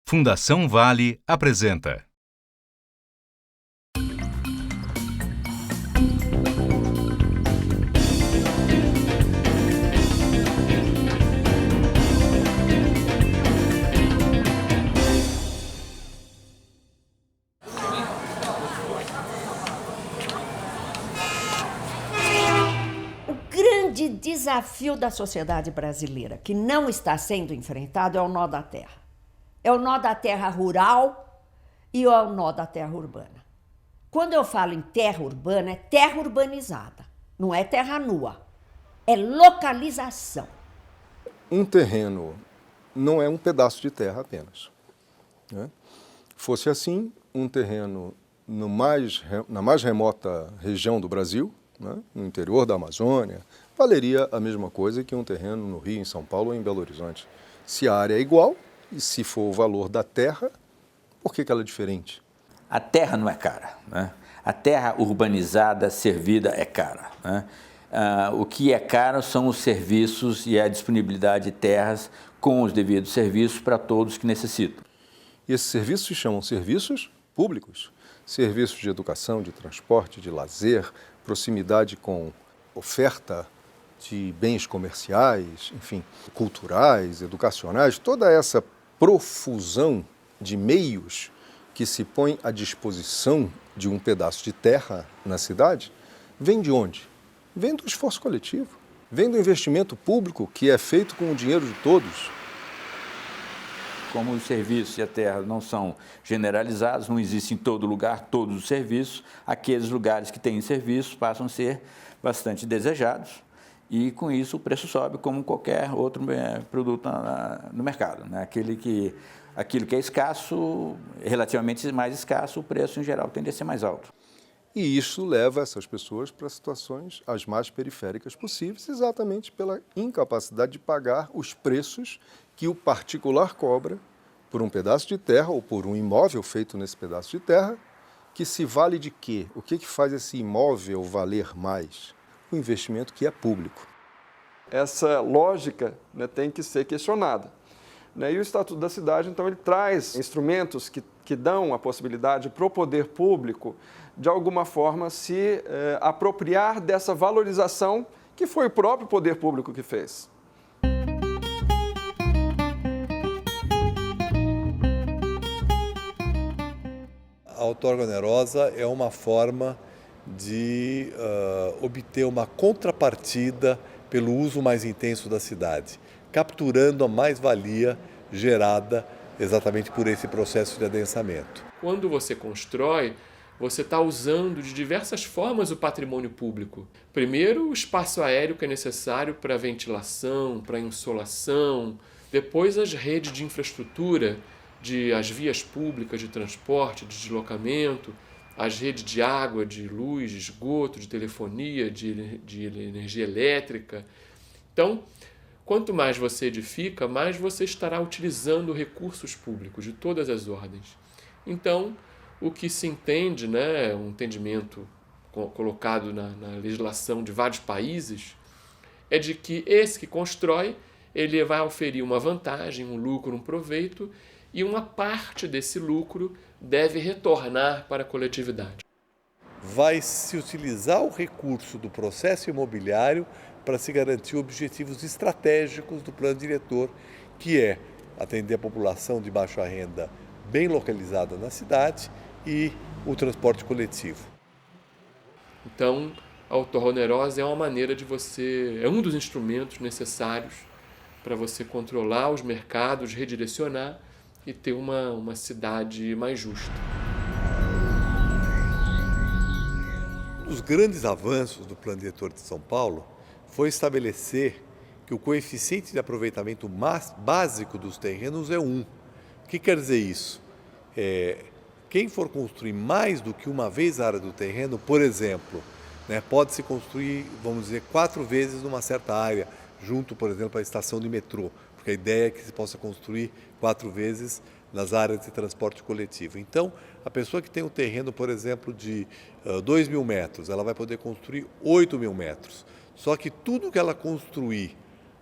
Fundação Vale apresenta. O grande desafio da sociedade brasileira que não está sendo enfrentado é o nó da terra. É o nó da terra rural e é o nó da terra urbana. Quando eu falo em terra urbana, é terra urbanizada, não é terra nua. É localização. Um terreno não é um pedaço de terra apenas, né? Fosse assim, um terreno na mais remota região do Brasil, né, no interior da Amazônia, valeria a mesma coisa que um terreno no Rio, em São Paulo ou em Belo Horizonte. Se a área é igual e se for o valor da terra, por que ela é diferente? A terra não é cara, né? A terra urbanizada, servida, é cara, né? O que é caro são os serviços e a disponibilidade de terras com os devidos serviços para todos que necessitam. E esses serviços se chamam serviços públicos. Serviços de educação, de transporte, de lazer, proximidade com oferta de bens comerciais, enfim, culturais, educacionais, toda essa profusão de meios que se põe à disposição de um pedaço de terra na cidade, vem de onde? Vem do esforço coletivo, vem do investimento público que é feito com o dinheiro de todos. Como os serviços e a terra não são generalizados, não existem em todo lugar todos os serviços, aqueles lugares que têm serviços passam a ser bastante desejados e, com isso, o preço sobe como qualquer outro produto no mercado, né? Aquilo que é escasso, relativamente mais escasso, o preço, em geral, tende a ser mais alto. E isso leva essas pessoas para situações as mais periféricas possíveis, exatamente pela incapacidade de pagar os preços que o particular cobra por um pedaço de terra ou por um imóvel feito nesse pedaço de terra, que se vale de quê? O que faz esse imóvel valer mais? O investimento que é público. Essa lógica, né, tem que ser questionada. E o Estatuto da Cidade, então, ele traz instrumentos que dão a possibilidade para o poder público, de alguma forma, se apropriar dessa valorização que foi o próprio poder público que fez. A outorga onerosa é uma forma de obter uma contrapartida pelo uso mais intenso da cidade, capturando a mais-valia gerada exatamente por esse processo de adensamento. Quando você constrói, você está usando de diversas formas o patrimônio público. Primeiro, o espaço aéreo que é necessário para ventilação, para insolação. Depois, as redes de infraestrutura, as vias públicas de transporte, de deslocamento, as redes de água, de luz, de esgoto, de telefonia, de energia elétrica. Então, quanto mais você edifica, mais você estará utilizando recursos públicos de todas as ordens. Então, o que se entende, né, um entendimento colocado na legislação de vários países, é de que esse que constrói, ele vai oferir uma vantagem, um lucro, um proveito, e uma parte desse lucro deve retornar para a coletividade. Vai se utilizar o recurso do processo imobiliário para se garantir objetivos estratégicos do plano diretor, que é atender a população de baixa renda bem localizada na cidade e o transporte coletivo. Então, a outorga onerosa é uma maneira de é um dos instrumentos necessários para você controlar os mercados, redirecionar e ter uma cidade mais justa. Um dos grandes avanços do Plano Diretor de São Paulo foi estabelecer que o coeficiente de aproveitamento básico dos terrenos é 1. O que quer dizer isso? Quem for construir mais do que uma vez a área do terreno, por exemplo, né, pode-se construir, vamos dizer, 4 vezes numa certa área, junto, por exemplo, à estação de metrô, porque a ideia é que se possa construir 4 vezes nas áreas de transporte coletivo. Então, a pessoa que tem um terreno, por exemplo, de 2.000 metros, ela vai poder construir 8.000 metros. Só que tudo que ela construir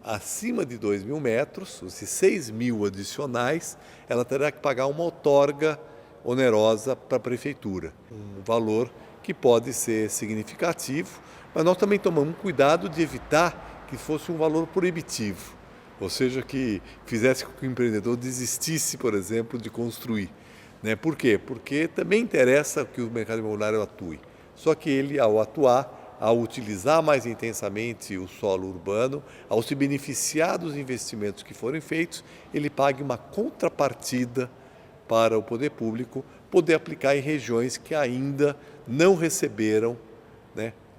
acima de 2.000 metros, os 6.000 adicionais, ela terá que pagar uma outorga onerosa para a prefeitura. Um valor que pode ser significativo, mas nós também tomamos cuidado de evitar que fosse um valor proibitivo, ou seja, que fizesse com que o empreendedor desistisse, por exemplo, de construir. Por quê? Porque também interessa que o mercado imobiliário atue. Só que ele, ao atuar, ao utilizar mais intensamente o solo urbano, ao se beneficiar dos investimentos que forem feitos, ele pague uma contrapartida para o poder público poder aplicar em regiões que ainda não receberam,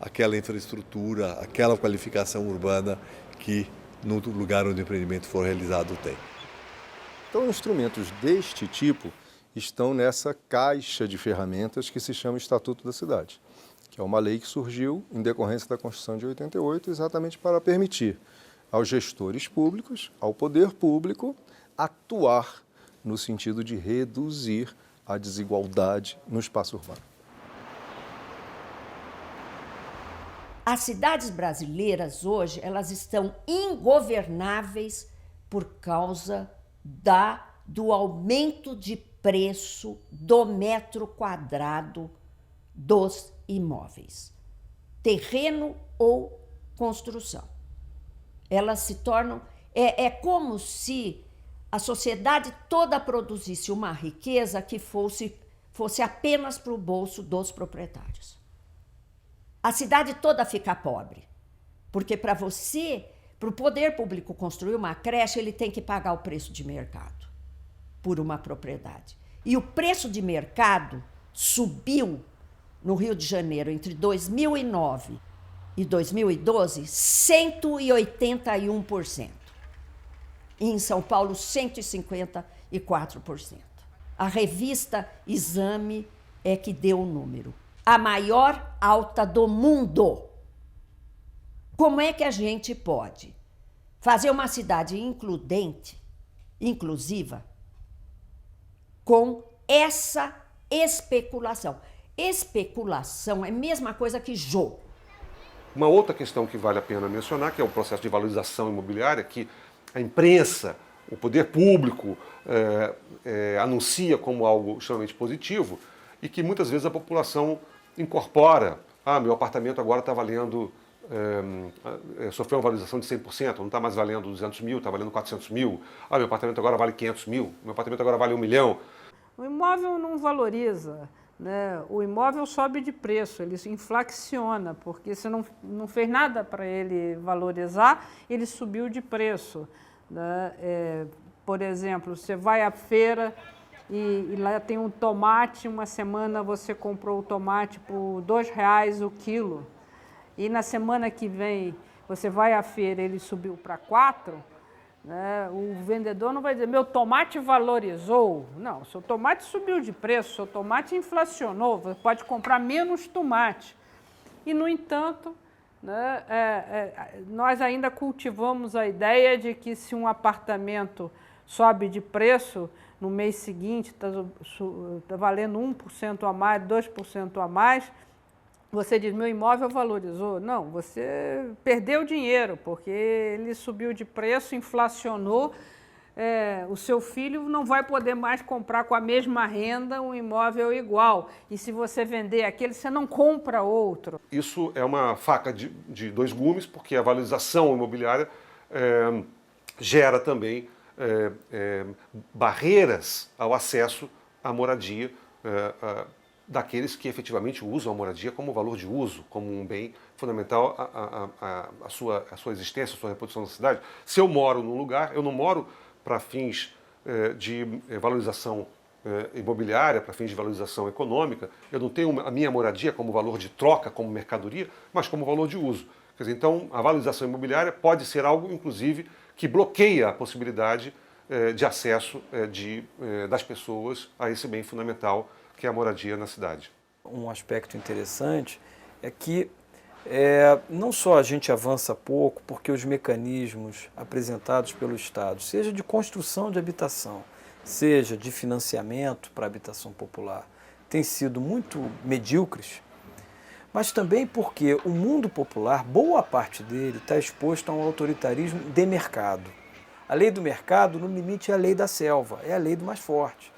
aquela infraestrutura, aquela qualificação urbana que no lugar onde o empreendimento for realizado tem. Então, instrumentos deste tipo estão nessa caixa de ferramentas que se chama Estatuto da Cidade, que é uma lei que surgiu em decorrência da Constituição de 88, exatamente para permitir aos gestores públicos, ao poder público, atuar no sentido de reduzir a desigualdade no espaço urbano. As cidades brasileiras hoje, elas estão ingovernáveis por causa do aumento de preço do metro quadrado dos imóveis, terreno ou construção. Elas se tornam... É como se a sociedade toda produzisse uma riqueza que fosse apenas para o bolso dos proprietários. A cidade toda fica pobre, porque para o poder público construir uma creche, ele tem que pagar o preço de mercado por uma propriedade. E o preço de mercado subiu no Rio de Janeiro entre 2009 e 2012, 181%. E em São Paulo, 154%. A revista Exame é que deu o número. A maior alta do mundo. Como é que a gente pode fazer uma cidade inclusiva, com essa especulação? Especulação é a mesma coisa que jogo. Uma outra questão que vale a pena mencionar, que é o processo de valorização imobiliária, que a imprensa, o poder público anuncia como algo extremamente positivo e que muitas vezes a população incorpora. Meu apartamento agora está valendo, sofreu uma valorização de 100%, não está mais valendo 200 mil, está valendo 400 mil. Meu apartamento agora vale 500 mil, meu apartamento agora vale 1 milhão. O imóvel não valoriza, o imóvel sobe de preço, ele se inflaciona, porque você não fez nada para ele valorizar, ele subiu de preço. Por exemplo, você vai à feira e lá tem um tomate, uma semana você comprou o tomate por R$2 o quilo, e na semana que vem você vai à feira e ele subiu para 4, o vendedor não vai dizer, meu tomate valorizou. Não, seu tomate subiu de preço, seu tomate inflacionou, você pode comprar menos tomate. E, no entanto, nós ainda cultivamos a ideia de que se um apartamento sobe de preço, no mês seguinte está valendo 1% a mais, 2% a mais, você diz, meu imóvel valorizou. Não, você perdeu dinheiro, porque ele subiu de preço, inflacionou, o seu filho não vai poder mais comprar com a mesma renda um imóvel igual. E se você vender aquele, você não compra outro. Isso é uma faca de dois gumes, porque a valorização imobiliária gera também barreiras ao acesso à moradia daqueles que efetivamente usam a moradia como valor de uso, como um bem fundamental à sua existência, à sua reprodução na cidade. Se eu moro num lugar, eu não moro para fins de valorização imobiliária, para fins de valorização econômica, eu não tenho a minha moradia como valor de troca, como mercadoria, mas como valor de uso. Quer dizer, então, a valorização imobiliária pode ser algo, inclusive, que bloqueia a possibilidade de acesso das pessoas a esse bem fundamental que é a moradia na cidade. Um aspecto interessante é que não só a gente avança pouco, porque os mecanismos apresentados pelo Estado, seja de construção de habitação, seja de financiamento para a habitação popular, têm sido muito medíocres, mas também porque o mundo popular, boa parte dele, está exposto a um autoritarismo de mercado. A lei do mercado, no limite, é a lei da selva, é a lei do mais forte,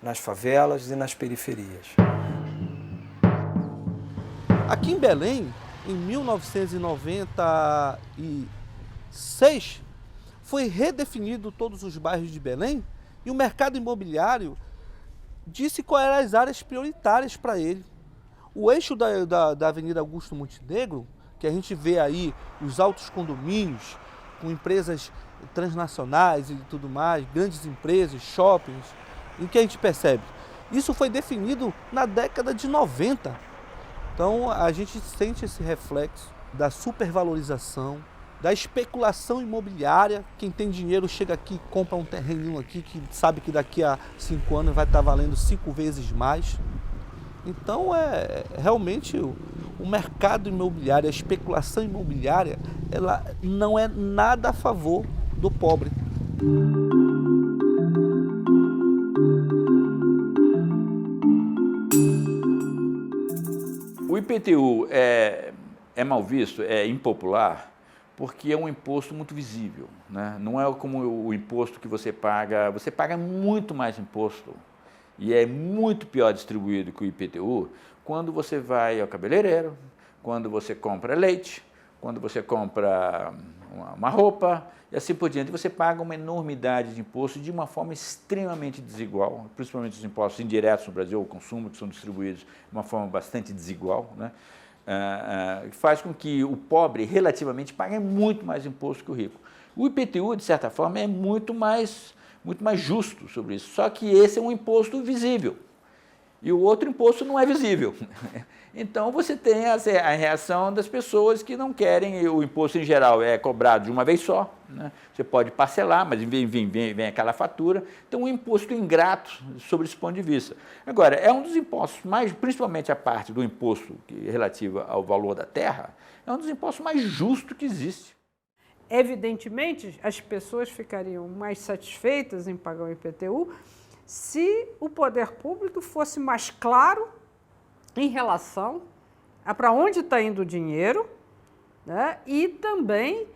nas favelas e nas periferias. Aqui em Belém, em 1996, foi redefinido todos os bairros de Belém e o mercado imobiliário disse quais eram as áreas prioritárias para ele. O eixo da Avenida Augusto Montenegro, que a gente vê aí os altos condomínios com empresas transnacionais e tudo mais, grandes empresas, shoppings, em que a gente percebe? Isso foi definido na década de 90. Então a gente sente esse reflexo da supervalorização, da especulação imobiliária. Quem tem dinheiro chega aqui e compra um terreninho aqui que sabe que daqui a 5 anos vai estar valendo 5 vezes mais. Então realmente o mercado imobiliário, a especulação imobiliária, ela não é nada a favor do pobre. O IPTU é mal visto, é impopular, porque é um imposto muito visível, né? Não é como o imposto que você paga muito mais imposto e é muito pior distribuído que o IPTU quando você vai ao cabeleireiro, quando você compra leite, quando você compra uma roupa e assim por diante. Você paga uma enormidade de impostos de uma forma extremamente desigual, principalmente os impostos indiretos no Brasil, o consumo, que são distribuídos de uma forma bastante desigual, né? Faz com que o pobre, relativamente, pague muito mais imposto que o rico. O IPTU, de certa forma, é muito mais justo sobre isso, só que esse é um imposto visível e o outro imposto não é visível. Então você tem a reação das pessoas que não querem, o imposto em geral é cobrado de uma vez só, né? Você pode parcelar, mas vem aquela fatura. Então, um imposto ingrato sobre esse ponto de vista. Agora, é um dos impostos mais, principalmente a parte do imposto relativa ao valor da terra, é um dos impostos mais justos que existe. Evidentemente, as pessoas ficariam mais satisfeitas em pagar o IPTU se o poder público fosse mais claro em relação a para onde está indo o dinheiro, né? E também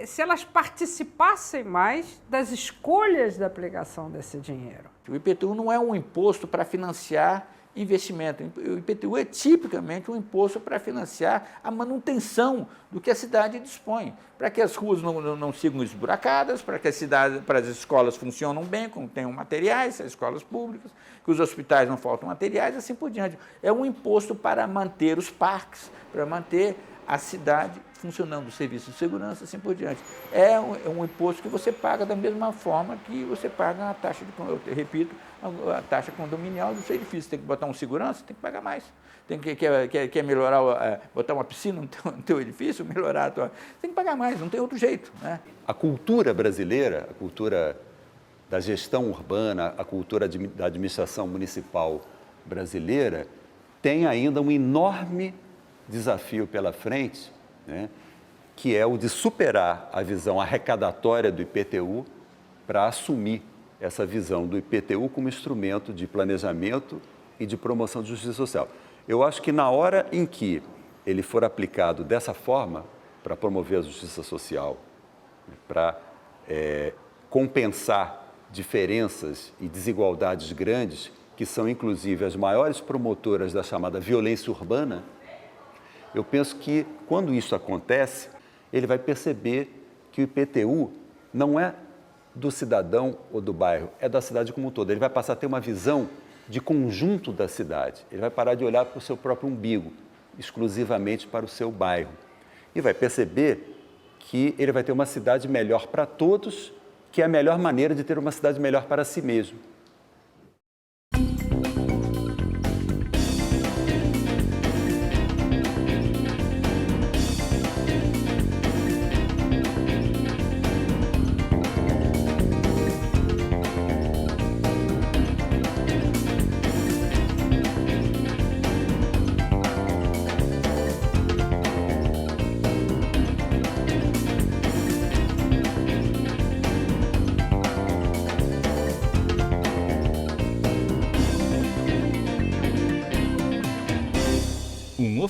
se elas participassem mais das escolhas da aplicação desse dinheiro. O IPTU não é um imposto para financiar investimento. O IPTU é tipicamente um imposto para financiar a manutenção do que a cidade dispõe, para que as ruas não sigam esburacadas, para que para as escolas funcionem bem, como tenham materiais, as escolas públicas, que os hospitais não faltam materiais, assim por diante. É um imposto para manter os parques, para manter a cidade funcionando, o serviço de segurança, assim por diante. É um imposto que você paga da mesma forma que você paga a taxa, a taxa condominial do seu edifício. Tem que botar um segurança, tem que pagar mais. Quer melhorar, botar uma piscina no teu edifício, melhorar tem que pagar mais, não tem outro jeito, né? A cultura brasileira, a cultura da gestão urbana, a cultura da administração municipal brasileira, tem ainda um enorme desafio pela frente, né, que é o de superar a visão arrecadatória do IPTU para assumir essa visão do IPTU como instrumento de planejamento e de promoção de justiça social. Eu acho que na hora em que ele for aplicado dessa forma, para promover a justiça social, para compensar diferenças e desigualdades grandes, que são inclusive as maiores promotoras da chamada violência urbana, eu penso que, quando isso acontece, ele vai perceber que o IPTU não é do cidadão ou do bairro, é da cidade como um todo. Ele vai passar a ter uma visão de conjunto da cidade. Ele vai parar de olhar para o seu próprio umbigo, exclusivamente para o seu bairro. E vai perceber que ele vai ter uma cidade melhor para todos, que é a melhor maneira de ter uma cidade melhor para si mesmo.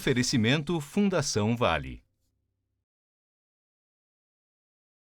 Oferecimento Fundação Vale.